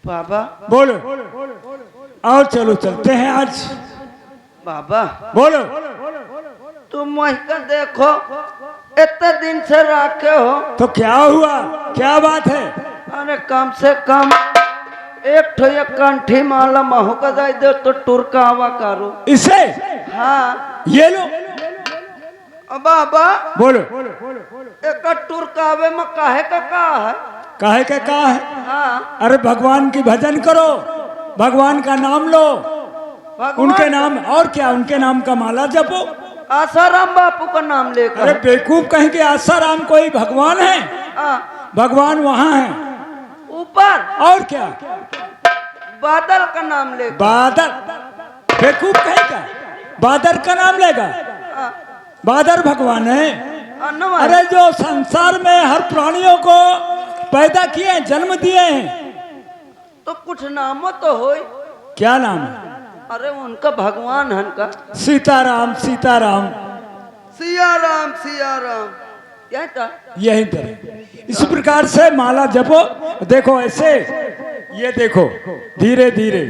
बाबा बोलो। और चलो चलते हैं आज। बाबा बोलो। तुम वही का देखो, इतने दिन से रखे हो। तो क्या हुआ, क्या बात है? अरे कम से कम एक ठो एक कंठी माला महू का दे दो तो टुरका आवा करो। इसे? हाँ ये लो। बाबा बोलो। एक टुरकावे में काहे का का है? काहे का का है? हाँ अरे भगवान की भजन करो, भगवान का नाम लो, भगवान उनके नाम, और क्या, उनके नाम का माला जपो। आसाराम बापू का नाम अरे लेकर। बेवकूफ, कहीं के आसाराम कोई भगवान है? हाँ भगवान वहाँ है। ऊपर और क्या? बादल का नाम लेकर। बादल? बेवकूफ कहीं का, बादल का नाम लेगा? हाँ, बादल भगवान है। नमः। अरे जो संसार में हर प्राणियों को पैदा किए हैं, जन्म दिए हैं, तो कुछ नाम तो हो। क्या नाम है? अरे उनका भगवान है का सीताराम, सीताराम, सिया राम सिया राम। क्या था? यही तरह इस प्रकार से माला जपो। देखो ऐसे, ये देखो धीरे धीरे,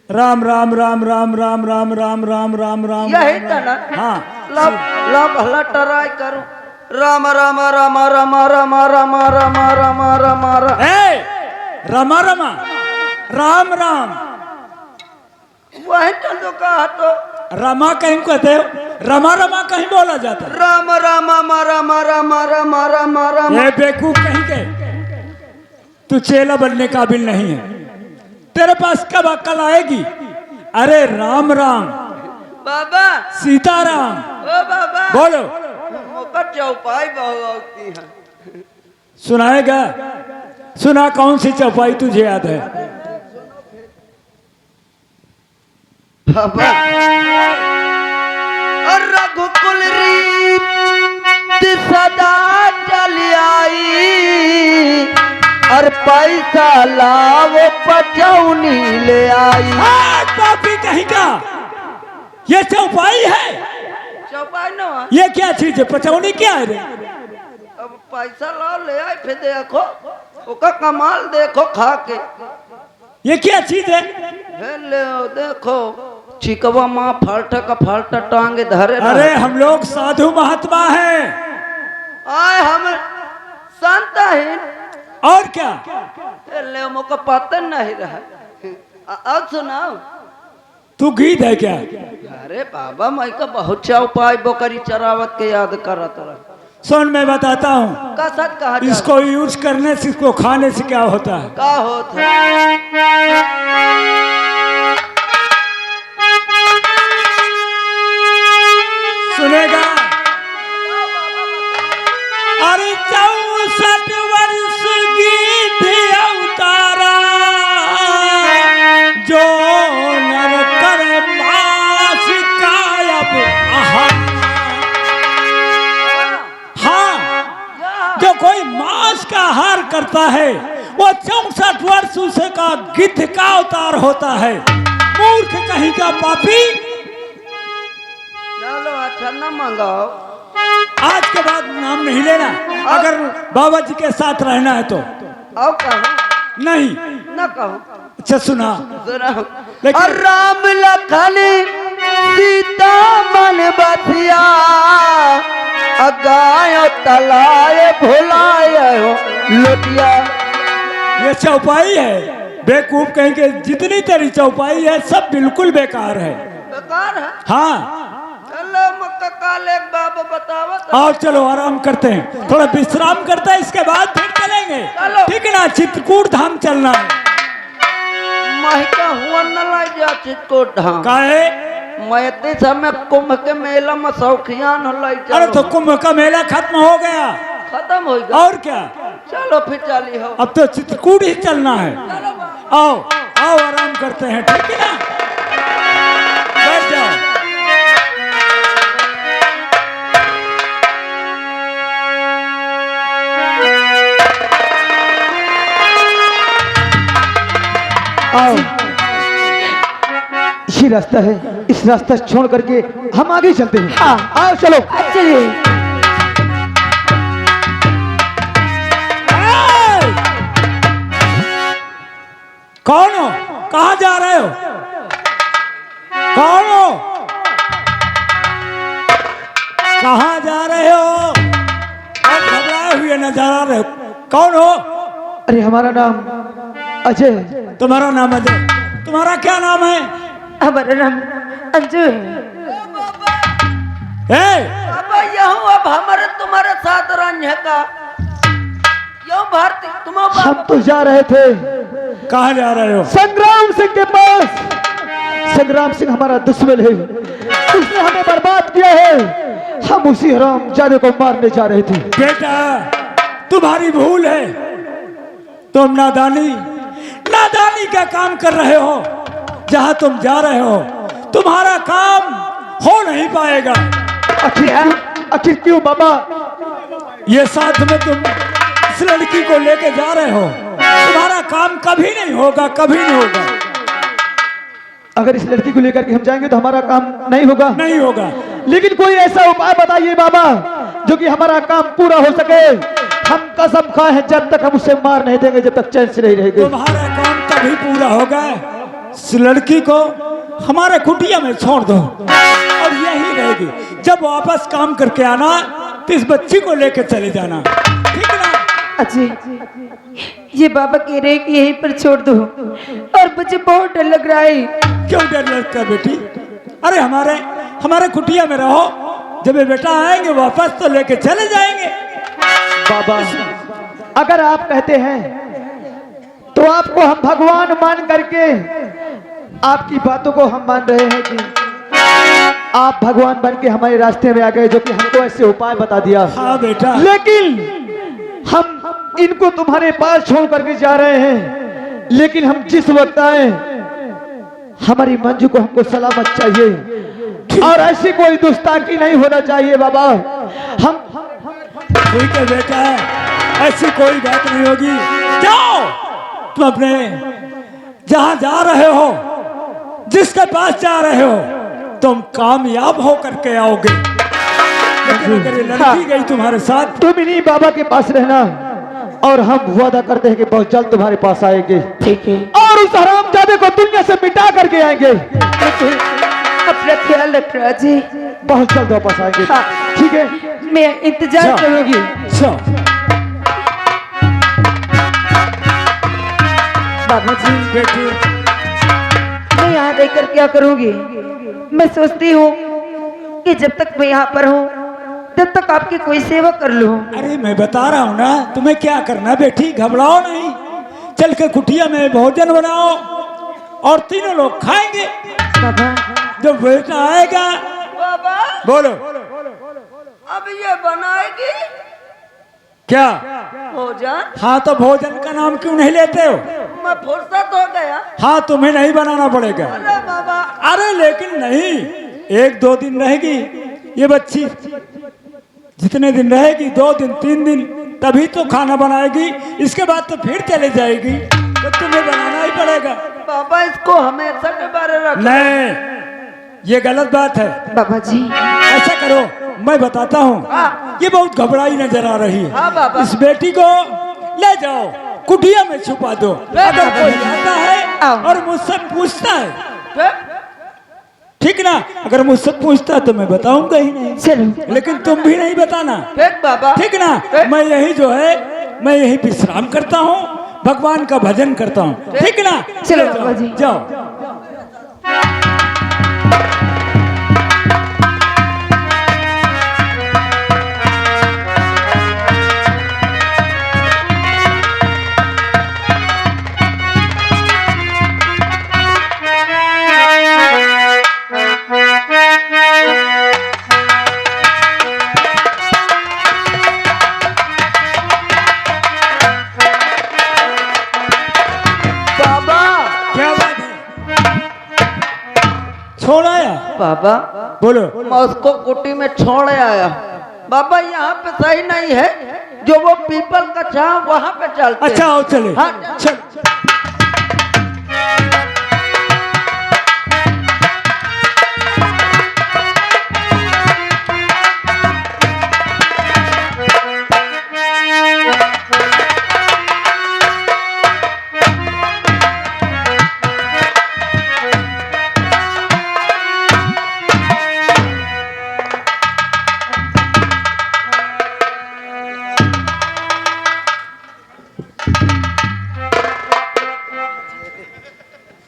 राम राम राम राम राम राम राम राम राम राम। यही था ना? हाँ। लब लब हला टराई करूं। राम राम राम राम राम राम राम राम राम राम। ए, रमा रमा, राम राम, वही तो कहा तो। रमा कहीं कहते हो, रमा रमा कहीं बोला जाता है। राम राम राम राम राम राम राम राम। ये बेवकूफ कहीं के, तू चेला बनने काबिल नहीं है, तेरे पास कब अक्ल आएगी? अरे राम राम, बाबा सीताराम। ओ बाबा बोलो। मौका चौपाई बहुती है। सुनाएगा? सुना, कौन सी चौपाई तुझे याद है? बाबा और रघुकुल रीत सदा चली आई, और पैसा लाओ पचौनी ले आई। पापी कहीं का, ये चौपाई है? चौपाई न ये क्या चीज है? पचौनी क्या है रे? अब पैसा लाओ ले आई, फिर देखो ओका कमाल देखो खा के। ये क्या चीज है? हे ले देखो, चिकवा माँ फाल्टा का फाल्टा टांगे धरे। अरे हम लोग साधु महात्मा हैं। आए हम संत हैं। और क्या? हे ले मोका पता नहीं रहा। अब सुनाओ। तू गीत है क्या? अरे बाबा मैं का बहुत चौपाई बकरी चरावत के याद करत रहा। सुन, मैं बताता हूँ, का सच कहा जाए? इसको यूज करने से, इसको खाने से क्या होता है? का होता है? सुनेगा? अरे 64 वर्ष गीत अवतारा, जो नर कर मास कायब आहार। हाँ, जो कोई मांस का आहार करता है वो 64 वर्ष उसे का गिद्ध का अवतार होता है। मूर्ख कहीं का, पापी। चलो अच्छा न मंगाओ। आज के बाद नाम नहीं लेना, अगर बाबा जी के साथ रहना है तो। आओ कहो। नहीं। न कहो। अच्छा सुना। लेकिन और राम लखन सीता मन बसिया, अगायो तलाए भुलाए हो लोटिया। ये चौपाई है, बेवकूफ कहीं के। जितनी तेरी चौपाई है सब बिल्कुल बेकार है। बेकार है? हाँ। चलो मक्का काले बाबा बताओ तो। और चलो आराम करते हैं, थोड़ा विश्राम करते हैं, इसके बाद फिर चलेंगे। चलो। ठीक है ना? चित्रकूट धाम चलना है। महका हुआ न लाई जा चित्रकूट धाम। काहे? मैं इतने समय कुंभ के मेला में शौकियान हो लाई। अरे तो कुंभ का मेला खत्म हो गया। खत्म हो गया? और क्या? चलो फिर चली हो। अब तो चित्रकूट ही चलना है। चलो आओ आओ, आराम करते हैं, ठीक है ना? बैठ जाओ। आओ, यही रास्ता है, इस रास्ता छोड़ करके हम आगे चलते हैं। हाँ। आओ चलो। चलिए। कौन हो? कहाँ जा रहे हो? कौन हो? कहाँ जा रहे हो? और घबराए हुए नजर आ रहे हो। कौन हो? अरे हमारा नाम अजय। तुम्हारा नाम अजय? तुम्हारा क्या नाम है? हमारा नाम अंजू है। बाबा यहूँ अब हमारे तुम्हारे साथ रंज का यो भारती तुम हम तो जा रहे थे कहाँ जा रहे हो? संग्राम सिंह के पास। संग्राम सिंह हमारा दुश्मन है, उसने हमें बर्बाद किया है। हम उसी हराम जाने को मारने जा रहे थे। बेटा तुम्हारी भूल है, तुम नादानी का काम कर रहे हो। जहाँ तुम जा रहे हो तुम्हारा काम हो नहीं पाएगा। आखिर क्यों बाबा? ये साथ में तुम इस लड़की को लेके जा रहे हो, तुम्हारा काम कभी नहीं होगा, कभी नहीं होगा। अगर इस लड़की को लेकर के हम जाएंगे तो हमारा काम नहीं होगा। नहीं होगा। लेकिन कोई ऐसा उपाय बताइए बाबा जो कि हमारा काम पूरा हो सके। हम कसम खाए हैं जब तक हम उसे मार नहीं देंगे, जब तक चैन से नहीं रहेंगे। तुम्हारा काम तभी पूरा होगा, इस लड़की को हमारे कुटिया में छोड़ दो और यही रहेगी। जब वापस काम करके आना तो इस बच्ची को लेके चले जाना, ठीक है ना? अजय ये बाबा कह रहे हैं कि यहीं पर छोड़ दो और मुझे बहुत डर लग रहा है। क्यों डर लगता है बेटी? अरे हमारे कुटिया में रहो, जब ये बेटा आएंगे वापस तो लेके चले जाएंगे। बाबा अगर आप कहते हैं तो आपको हम भगवान मान करके आपकी बातों को हम मान रहे हैं कि आप भगवान बन के हमारे रास्ते में आ गए, जो कि हमको ऐसे उपाय बता दिया। हाँ बेटा। लेकिन हम इनको तुम्हारे पास छोड़ करके जा रहे हैं, लेकिन हम जिस वक्त आए हमारी मंजू को हमको सलामत चाहिए और ऐसी कोई गुस्ताखी नहीं होना चाहिए बाबा। हम ठीक है बेटा, ऐसी कोई बात नहीं होगी। जाओ तुम अपने जहां जा रहे हो, जिसके पास जा रहे हो, तुम कामयाब हो करके आओगे। लेकिन अगर ये लड़की गई तुम्हारे साथ, तुम इन्हीं बाबा के पास रहना और हम वादा करते हैं कि बहुत जल्द तुम्हारे पास आएंगे। ठीक है। और उस हरामजादे को दुनिया से मिटा करके आएंगे। अपना ख्याल रखना अजय। बहुत जल्द वापस आएंगे। हाँ। ठीक है, मैं इंतजार करूंगी। बाबा जी बेटी मैं यहाँ रहकर क्या करूंगी? मैं सोचती हूँ कि जब तक मैं यहाँ पर हूँ तब तक आपकी कोई सेवा कर लूँ। अरे मैं बता रहा हूँ ना तुम्हें क्या करना। बेटी घबराओ नहीं, चल के कुटिया में भोजन बनाओ और तीनों लोग खाएंगे। बाबा जब बेटा आएगा, बाबा बोलो अब ये बनाएगी क्या? भोजन? हाँ तो भोजन का नाम क्यों नहीं लेते हो? मैं फुर्सत हो गया। हाँ तुम्हें नहीं बनाना पड़ेगा। अरे बाबा अरे लेकिन नहीं, 1-2 दिन रहेगी ये बच्ची। जितने दिन रहेगी, 2 दिन 3 दिन, तभी तो खाना बनाएगी। इसके बाद तो फिर चले जाएगी, तो तुम्हें बनाना ही पड़ेगा। बाबा इसको हमेशा के बारे रख। नहीं, ये गलत बात है। बाबा जी ऐसा करो, मैं बताता हूँ। हाँ। ये बहुत घबराई नजर आ रही है। हाँ बाबा। इस बेटी को ले जाओ, कुटिया में छुपा दो। अगर कोई आता है और मुझसे पूछता है, ठीक ना? अगर मुझसे पूछता तो मैं बताऊंगा ही नहीं। चलो। लेकिन तुम भी नहीं बताना, ठीक बाबा। ठीक ना? मैं यही जो है, मैं यही विश्राम करता हूँ, भगवान का भजन करता हूँ, ठीक ना? चलो बाबा जी। जाओ। छोड़ आया? बाबा बोलो। मैं उसको कुटी में छोड़ आया। बाबा यहाँ पे सही नहीं है, जो वो पीपल का छाव वहाँ पे चलते। अच्छा आओ चले। हाँ। चल।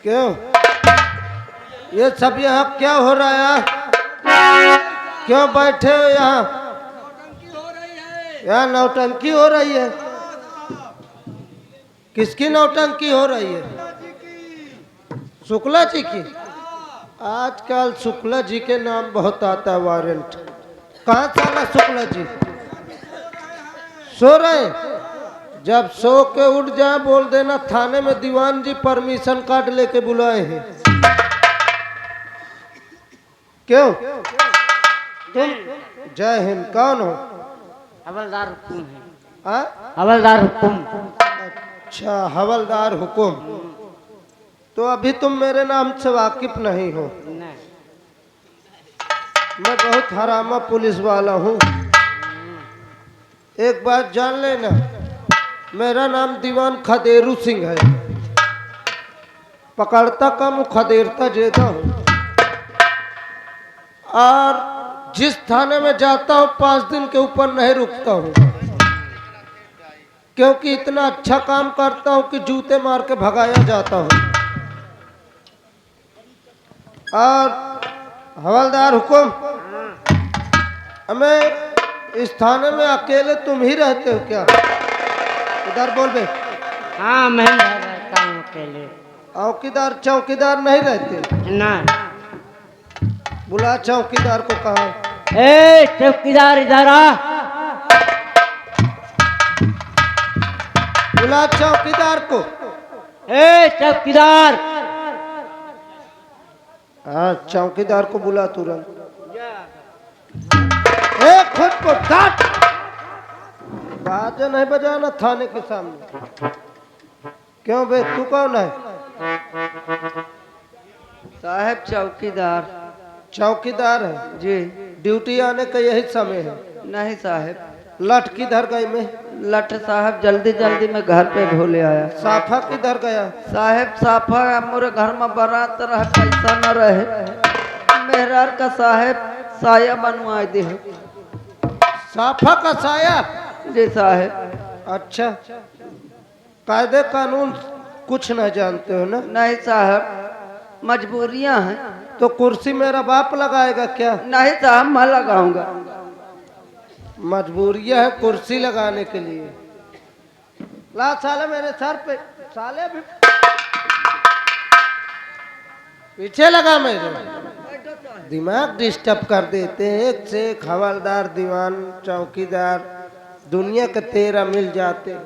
क्यों ये सब यहाँ क्या हो रहा है? क्यों बैठे हो यहाँ? यहाँ नौटंकी हो रही है। किसकी नौटंकी हो रही है? शुक्ला जी की। आजकल शुक्ला जी के नाम बहुत आता है वारंट। कहाँ साला शुक्ला जी? सो रहे हैं? जब सो के उठ जाए बोल देना थाने में दीवान जी परमिशन कार्ड लेके बुलाए हैं। क्यों तुम? जय हिंद। कौन हो? हवलदार हुकुम है। हाँ? हवलदार हुकुम। अच्छा हवलदार हुकुम। तो अभी तुम मेरे नाम से वाकिफ नहीं हो। नहीं। मैं बहुत हरामा पुलिस वाला हूँ। एक बात जान लेना, मेरा नाम दीवान खदेरू सिंह है। पकड़ता कम खदेरता ज्यादा हूँ। और जिस थाने में जाता हूँ 5 दिन के ऊपर नहीं रुकता हूँ, क्योंकि इतना अच्छा काम करता हूँ कि जूते मार के भगाया जाता हूँ। और हवलदार हुकुम, हमें इस थाने में अकेले तुम ही रहते हो क्या? इधर बोल बे। हाँ मैं रहता हूँ अकेले। चौकीदार चौकीदार नहीं रहते? ना। बुला चौकीदार को। कहा ए चौकीदार इधर आ। बुला चौकीदार को। ए चौकीदार। हाँ चौकीदार को बुला तुरंत। ए खुद को डांट। बाजा नहीं बजाना थाने के सामने। क्यों बे तू कौन है? साहब चौकीदार। चौकीदार है जी। ड्यूटी आने का यही समय है। नहीं साहब, लठ किधर गई में? लठ साहब जल्दी जल्दी में घर पे भूले आया। साफा किधर गया? साहब साफा मोरे घर में बारात रहे, पैसा न रहे, मेहरार का साहब साया बनवा दे। साफा का साया? जी साहब। अच्छा कायदे कानून कुछ न जानते हो ना? नहीं साहब, मजबूरियां हैं। तो कुर्सी मेरा बाप लगाएगा क्या? नहीं साहब, मैं लगाऊंगा। मजबूरियां है कुर्सी लगाने के लिए। ला साले मेरे सर पे। साले भी पीछे लगा मेरे। दिमाग डिस्टर्ब कर देते हैं। एक से एक हवलदार, दीवान, चौकीदार, दुनिया के 13 मिल जाते।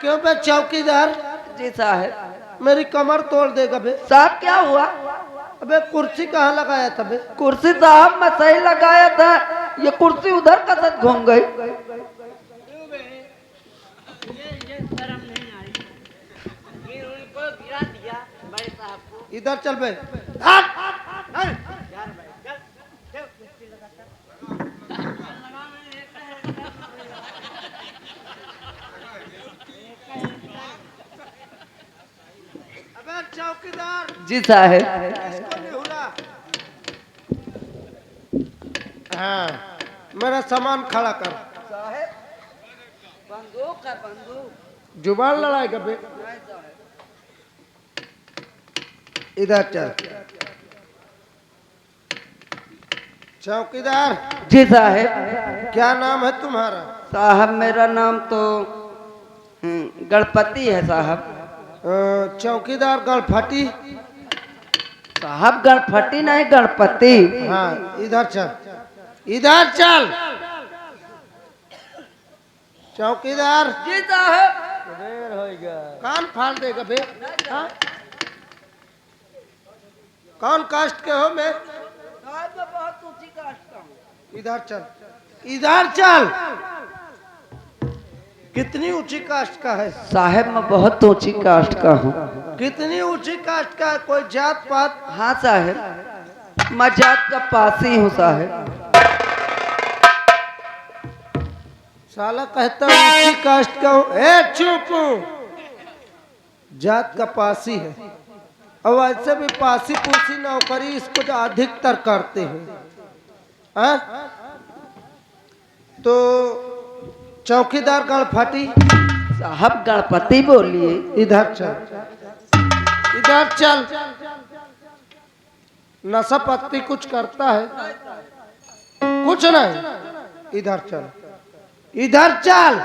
क्यों बे चौकीदार? जी साहब। मेरी कमर तोड़ देगा बे। साहब क्या हुआ? अबे कुर्सी कहाँ लगाया था बे? कुर्सी साहब मैं सही लगाया था, ये कुर्सी उधर का साथ घूम गई। इधर चल बे। अबे चौकीदार। जी साहब। इसको निहुरा। हाँ मेरा सामान खड़ा कर। बंदूक का बंदूक। जुबान लड़ाएगा बे। इधर चल। चौकीदार। जी साहब। क्या नाम है तुम्हारा? साहब मेरा नाम तो गणपति है साहब। चौकीदार गणपति। साहब गणपति नहीं, गणपति। हाँ इधर चल। इधर चल। चौकीदार। जी साहब। कान फाड़ देगा बे। हाँ? कौन कास्ट के हो? मैं साहब मैं बहुत ऊंची कास्ट का हूँ। इधर चल। इधर चल। कितनी ऊंची कास्ट का है? साहब मैं बहुत ऊंची कास्ट का हूँ। कितनी ऊंची कास्ट का है? कोई जात पात? हाँ साहब, मैं जात का पासी हूँ साहब। साला कहता हूँ ऊंची कास्ट का हूँ। ए चुप। जात का पासी है और वैसे भी पासी पूसी नौकरी इसको जो अधिकतर करते हैं। हाँ? तो चौकीदार गणपति साहब गणपति बोलिए। इधर चल, इधर चल। नशा पत्ती कुछ करता है? कुछ नहीं। इधर चल, इधर चल।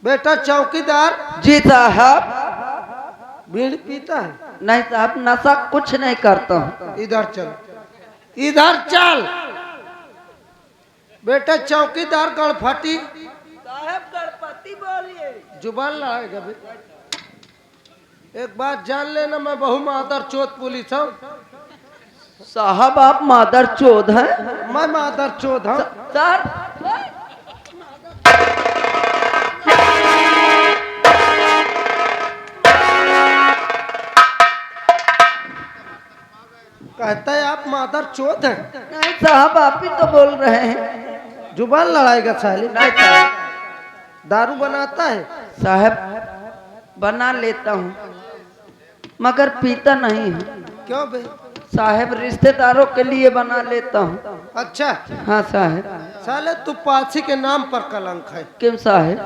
बेटा चौकीदार जी साहब। बीड़ी पीता है? नहीं साहब, नशा कुछ नहीं करता हूँ। इधर चल, इधर चल। बेटा चौकीदार गणपति साहब गणपति बोलिए। जुबान लड़ाएगा बे। एक बात जान लेना, मैं बहु मादर चोत पुलिस हूँ। साहब आप मादर चोद हैं। मैं मादर चोद हूँ। सर कहता है आप मादर चोद हैं। नहीं साहब, आप ही तो बोल रहे हैं। जुबान लड़ाएगा साली। नहीं साहब। दारू बनाता है? साहब बना लेता हूँ मगर पीता नहीं हूँ। क्यों बे? साहब रिश्तेदारों के लिए बना लेता हूँ। अच्छा हाँ साहब। साले तू पासी के नाम पर कलंक है। क्यों साहब?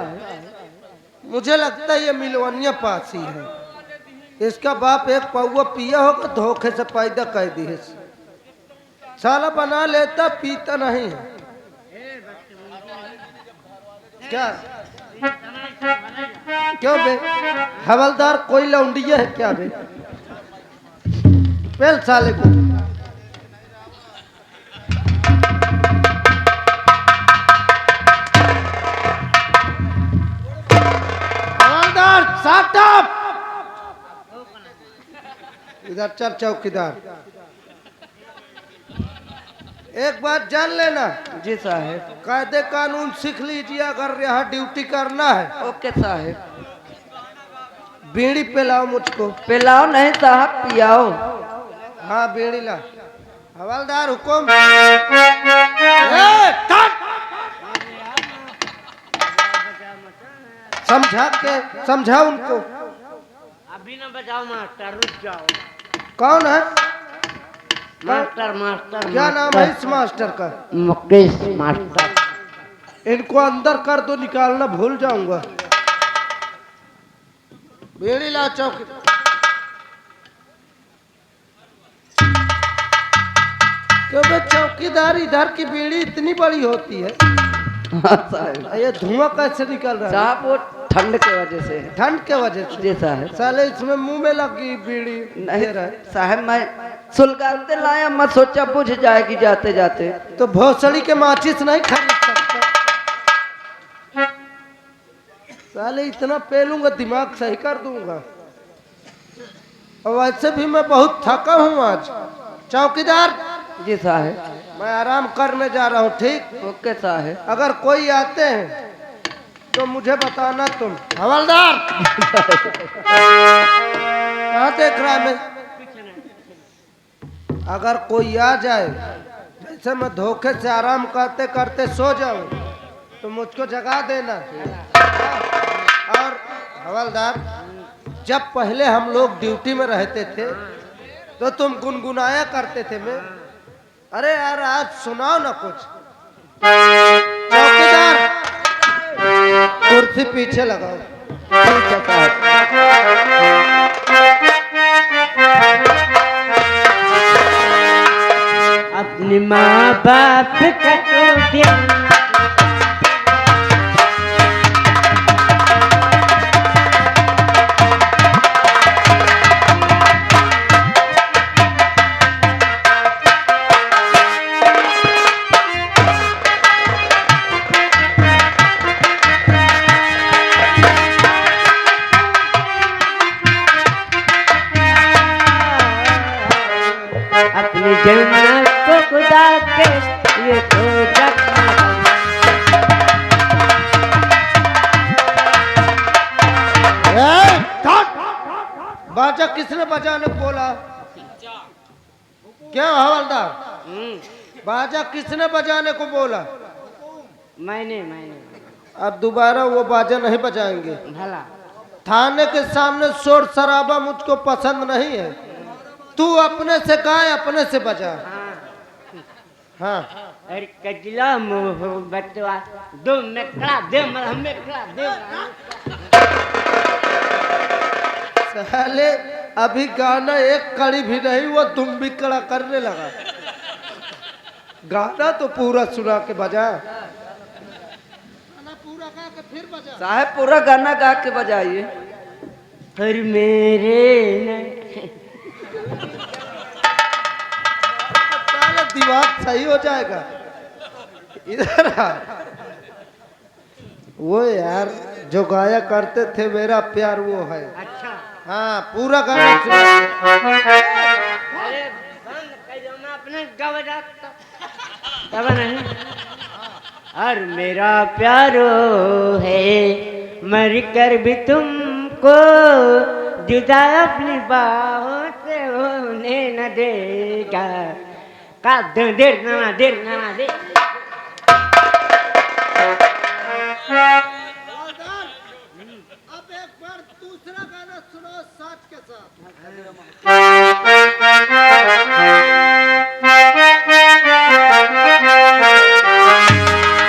मुझे लगता है ये मिलवनिया पासी है। इसका बाप एक पौवा पिया होगा, धोखे से पैदा कर दी है। साला बना लेता, पीता नहीं है। क्या क्यों बे? हवलदार कोई लौंडिया है क्या बे? पेल साले को। हवलदार साटअप। इधर चल चौकीदार। एक बात जान लेना। जी साहब। कायदे कानून सीख लीजिए अगर यहाँ ड्यूटी करना है। ओके साहब। बीड़ी पिलाओ मुझको। पिलाओ नहीं साहब, पियाओ। हाँ बीड़ी ला। हवलदार हुकुम। समझा उनको। अभी ना बजाओ मास्टर, रुक जाओ। कौन है? मास्टर मास्टर क्या नाम है इस मास्टर का? मुकेश मास्टर। इनको अंदर कर दो, निकालना भूल जाऊंगा। बीड़ी ला चौकी। क्यों बे चौकीदार, इधर की बीड़ी इतनी बड़ी होती है? हाँ साहब। ये धुआं कैसे निकल रहा है? साहब वो ठंड के वजह से है। ठंड के वजह से? जी साहब। साले इसमें मुंह में लगी बीड़ी नहीं दे रहा है। साहब, मैं सुलगाते लाया, मैं सोचा बुझ जाएगी जाते जाते। तो भोसड़ी के माचिस नहीं खरीद सकता? साले इतना पेलूंगा दिमाग सही कर दूंगा। और वैसे भी मैं बहुत थका हूँ आज। चौकीदार जी साहब। मैं आराम करने जा रहा हूँ, ठीक? ओके साहब। अगर कोई आते हैं तो मुझे बताना तुम। हवलदार कहाँ देख रहा है मैं? अगर कोई आ जाए, जैसे मैं धोखे से आराम करते करते सो जाऊं, तो मुझको जगा देना। और हवलदार, जब पहले हम लोग ड्यूटी में रहते थे तो तुम गुनगुनाया करते थे। मैं अरे यार आज सुनाओ ना कुछ। चौकीदार कुर्सी पीछे लगाओ। ठीक है साहब। अपनी माँ बाप का तो ध्यान। अपनी जन्नत को खुदा के ये तो बाजा किसने बजाने को बोला? क्या हवलदार, बाजा किसने बजाने को बोला? मैंने अब दोबारा वो बाजा नहीं बजाएंगे। भला थाने के सामने शोर शराबा मुझको पसंद नहीं है। तू अपने से गाय अपने से बजा। हाँ अरे कजला मोहब्बतवा दो मेकड़ा दे मरहम मेकड़ा दे। साले अभी गाना एक कड़ी भी नहीं वो तुम भी कड़ा करने लगा। गाना तो पूरा सुना के बजा। पूरा गा के फिर बजा। साहब पूरा गाना गा के बजाइए। फिर मेरे दिमाग सही हो जाएगा। इधर आ। वो यार जो गाया करते थे मेरा प्यार वो है। अच्छा हाँ पूरा गाना सुना। अरे बंद कर दो मैं अपने गवरा तब नहीं। और मेरा प्यारो है मर कर भी तुमको जुदा अपनी बाहों से होने न देगा। का देर ना दे। अब एक बार दूसरा गाना सुनो साथ के साथ।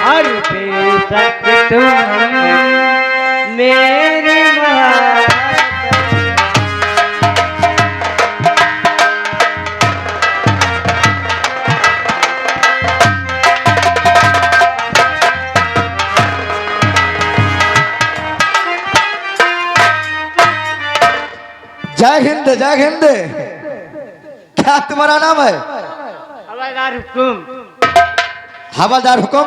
और बेशक तुम मेरी जय हिंद जय हिंद। क्या तुम्हारा नाम है? हवादार हुकुम। हवलदार हुकुम।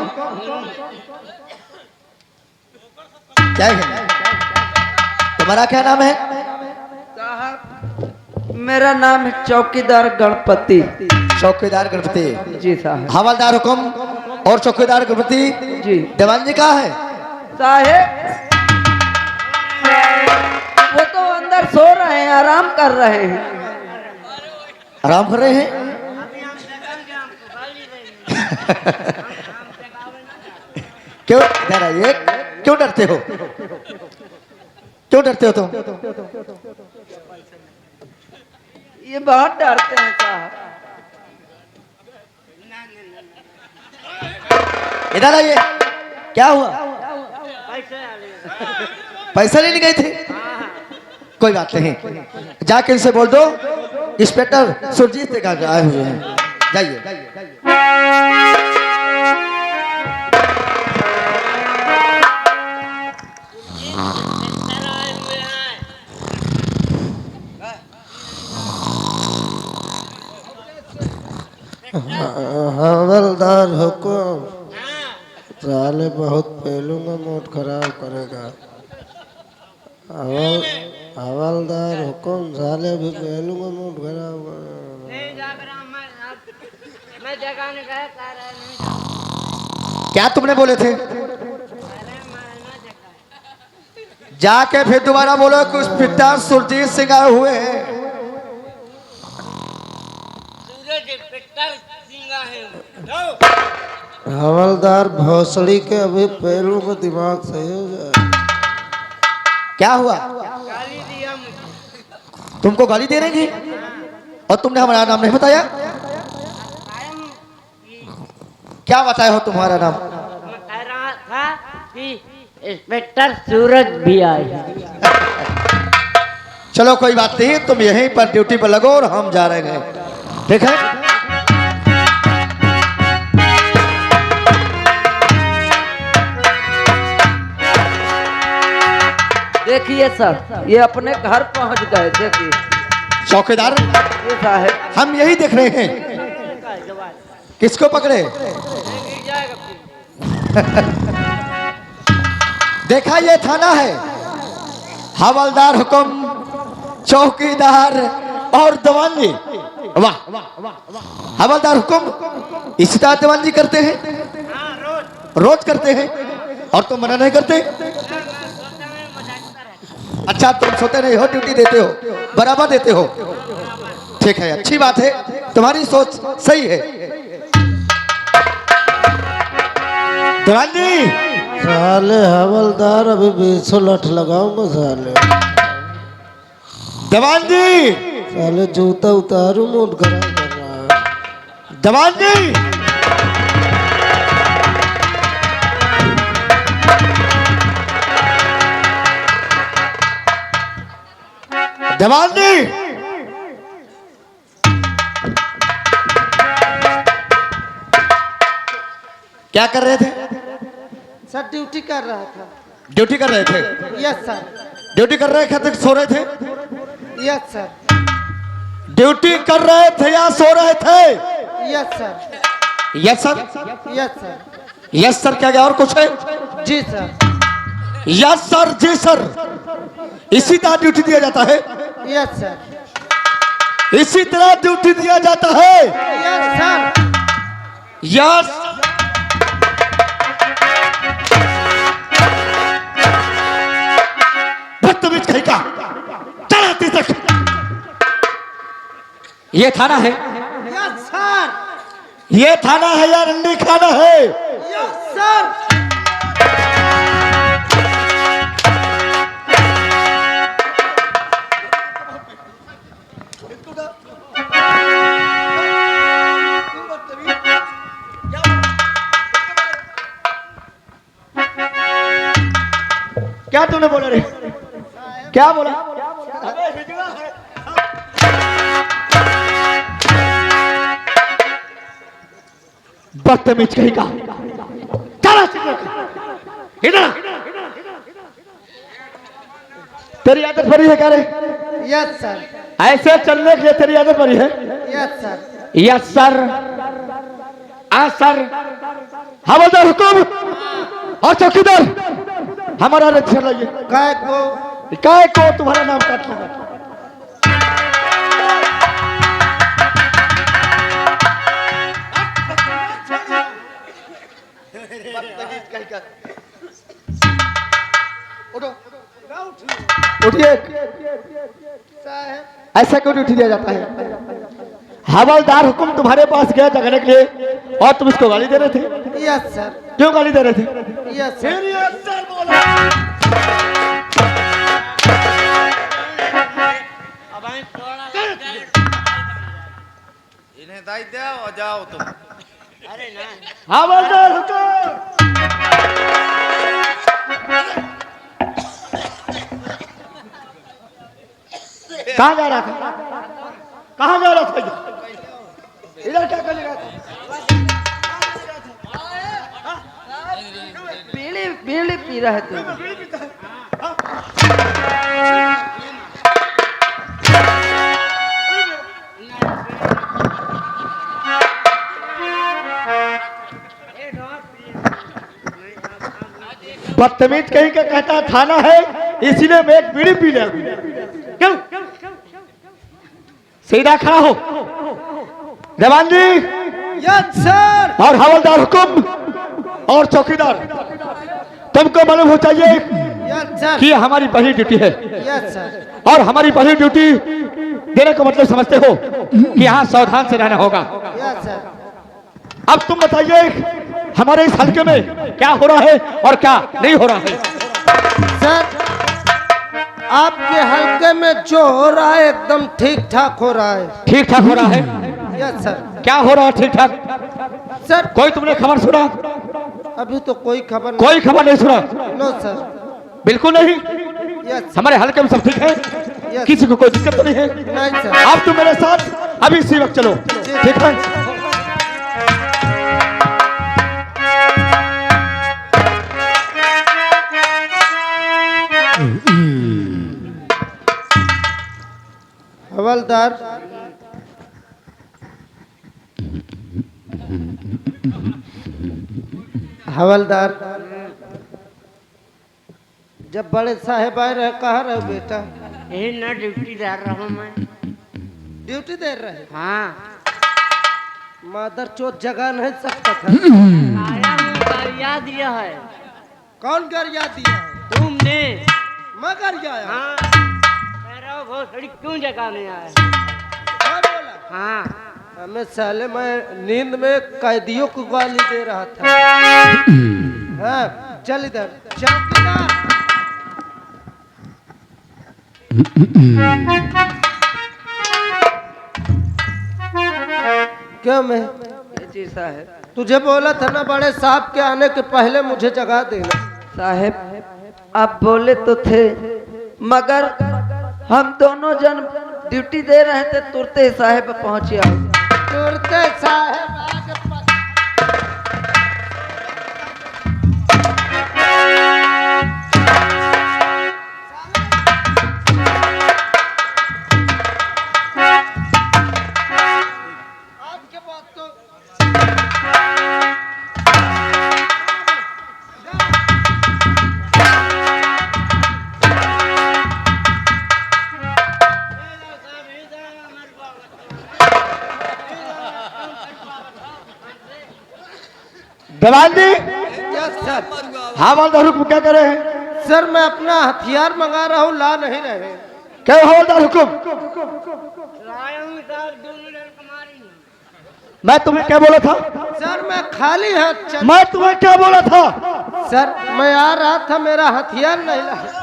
जय हिंद। तुम्हारा क्या नाम है? साहब मेरा नाम है चौकीदार गणपति। चौकीदार गणपति। जी साहब। हवलदार हुकुम और चौकीदार गणपति। जी देवान जी कहाँ है? साहेब वो तो अंदर सो रहे हैं, आराम कर रहे हैं। आराम कर रहे हैं? क्यों इधर आइए। क्यों डरते हो? क्यों डरते हो तुम? ये बहुत डरते हैं साहब। इधर आइए। क्या हुआ? पैसा लेने गए थे? कोई बात नहीं, जाके इनसे बोल दो इंस्पेक्टर सुरजीत से आए हुए हैं। जाइए। हवलदार हुकुम साले बहुत पहलूंगा मूड खराब करेगा। हवलदार हुकुम साले भी पहलूंगा मूड खराब करेगा। नहीं जाग रहा मैं जगाने गया नहीं। क्या तुमने बोले थे? जाके फिर दोबारा बोलो कि इंस्पेक्टर सुरजीत सिंह आए हुए हैं। हवलदार भोसड़ी के अभी पहलू का दिमाग सही हो जाए। क्या हुआ? गाली दिया मुझे। तुमको गाली दे रही थी और तुमने हमारा नाम नहीं बताया? क्या बताया हो तुम्हारा नाम? मैं कह रहा था कि इंस्पेक्टर सूरज भी आए। चलो कोई बात नहीं, तुम यहीं पर ड्यूटी पर लगो और हम जा रहे हैं। ठीक है? देखिए सर ये अपने घर पहुंच गए। देखिए चौकीदार ये साहब हम यही देख रहे हैं। किसको पकड़े? देखा ये थाना है। हवलदार हुकुम, चौकीदार और दवानजी। वाह, हवलदार हुकुम इसी तरह दवानजी करते हैं? रोज करते हैं। और तुम मना नहीं करते? अच्छा तुम सोते नहीं हो, ड्यूटी देते हो, बराबर देते हो। ठीक है, अच्छी बात है, तुम्हारी सोच सही है। दवानजी साले हवलदार अभी 20 लठ लगाऊंगा साले। जवान जी, साले जूता उतारू मूड खराब कर रहा है। जवान जी, जवान जी, क्या कर रहे थे? सर ड्यूटी कर रहा था। ड्यूटी कर रहे थे? Yes sir. ड्यूटी कर रहे थे, सो रहे थे? Yes sir. ड्यूटी कर रहे थे या सो रहे थे? Yes sir. Yes sir. Yes sir. Yes sir क्या गया और कुछ है? जी सर। यस सर, जी सर, इसी तरह ड्यूटी दिया जाता है। Yes sir. इसी तरह ड्यूटी दिया जाता है। Yes sir. यस। बदतमीज कहीं का, चला तक। ये थाना है? Yes sir. ये थाना है या रंडी खाना है? Yes sir. क्या तूने बोला रे? क्या बोला? बदतमीज कहीं का, चला इधर। तेरी आदत पड़ी है क्या रे? Yes sir. ऐसे चलने के लिए तेरी आदत पड़ी है? Yes sir. Yes sir. आज सर, हवलदार हुकुम और चौकीदार हमारा रजिस्टर लाइए। काय को तुम्हारा नाम काट लूंगा। उठिए। ऐसा क्यों ड्यूटी दिया जाता है? हवलदार हुकुम तुम्हारे पास गया जगाने के लिए और तुम इसको गाली दे रहे थे। Yes sir. क्यों गाली दे रहे थे? Yes sir. इन्हें दाई दे और जाओ तुम। अरे ना, हवलदार हुकुम। कहाँ जा रहा था? कहाँ जा रहा था? इधर क्या करने गया था? बीड़ी बीड़ी पी रहे थे। बदतमीज कहीं का कहता थाना है इसीलिए मैं एक बीड़ी पी लिया। क्यों? सीधा खड़ा हो। जवान जी। Yes sir. और हवलदार हुकुम और चौकीदार, तुमको मालूम हो चाहिए यस सर। कि हमारी पहली ड्यूटी है। Yes sir. और हमारी पहली ड्यूटी देने का मतलब समझते हो कि यहाँ सावधान से रहना होगा। Yes sir. अब तुम बताइए हमारे इस हल्के में क्या हो रहा है और क्या नहीं हो रहा है? सर, आपके हल्के में जो हो रहा है एकदम ठीक ठाक हो रहा है। ठीक ठाक हो रहा है? Yes sir. क्या हो रहा है ठीक ठाक? सर, कोई तुमने खबर सुना? अभी तो कोई खबर नहीं। कोई खबर नहीं सुना? No sir. बिल्कुल नहीं? यस। हमारे हल्के में सब ठीक है? यस। किसी को कोई दिक्कत तो नहीं है? नहीं सर। आप तुम मेरे साथ अभी इसी वक्त चलो। ठीक है? हवलदार, हवलदार, जब बड़े साहेब आए रहे कहाँ रहे बेटा? यही ना ड्यूटी दे रहा हूँ मैं। ड्यूटी दे रहे? हाँ, मादर चोट जगा नहीं सकता था। आया हूँ, गरिया दिया है कौन गरिया दिया है? तुमने। मैं गरिया आया? हाँ, कह रहा हो घोसड़ी क्यों जगाने आया? मैं बोला? हाँ, हमें साले मैं नींद में कैदियों को गाली दे रहा था। हाँ, चल इधर। चौकीदार। क्यों मैं ये जी साहब, तुझे बोला था ना बड़े साहब के आने के पहले मुझे जगा देना। साहब आप बोले तो थे, मगर हम दोनों जन ड्यूटी दे रहे थे, तुरते साहब पहुंचे आओ। तुरते साहब आके आपके बात तो दलाल जी, यस सर। हाँ हवलदार हुक्म क्या करे हैं? सर मैं अपना हथियार मंगा रहा हूँ, ला नहीं रहे। क्या हवलदार हुक्म? लाया हूँ साहब, दोनों लड़का मारी हैं। मैं तुम्हें क्या बोला था? सर मैं खाली हाथ चल। मैं तुम्हें क्या बोला था? सर मैं आ रहा था, मेरा हथियार नहीं ला।